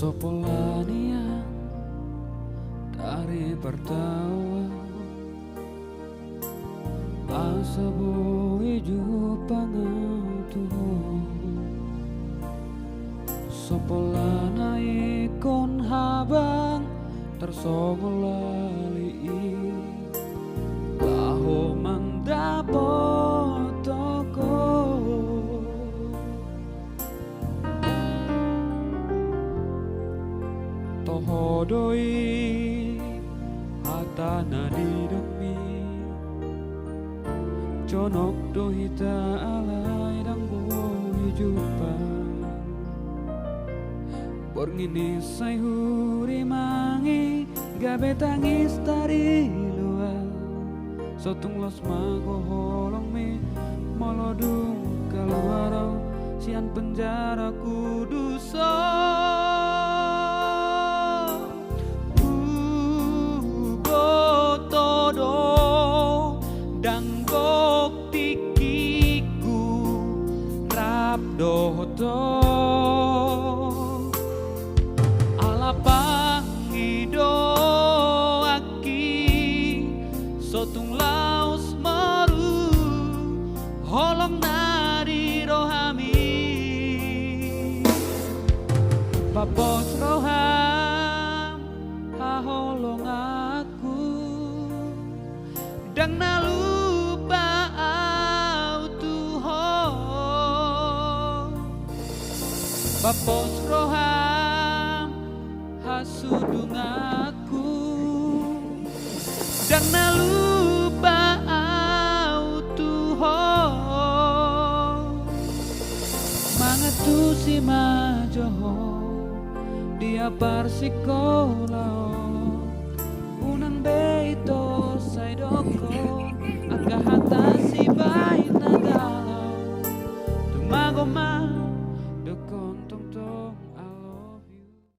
Sopolania dari pertawa asa boe jupangan tuho Sopolana ikon habang tersongolali laho mandapo toko tohodoi hatana di demi conok dohita alai dang boy jumpa borngini say huri mangi gabe tangis dari luar sotung los mago holong me molodung kaluarau sian penjara kuduso dohoto alapangido aki sotung laus maru holong nari rohami papos roham haholong aku dang nalu Bapos roham hasudung aku dan nalupa autuho mangatu si majoho dia parsikolao unang beito saidoko agahata si bayi nagalau tumago ma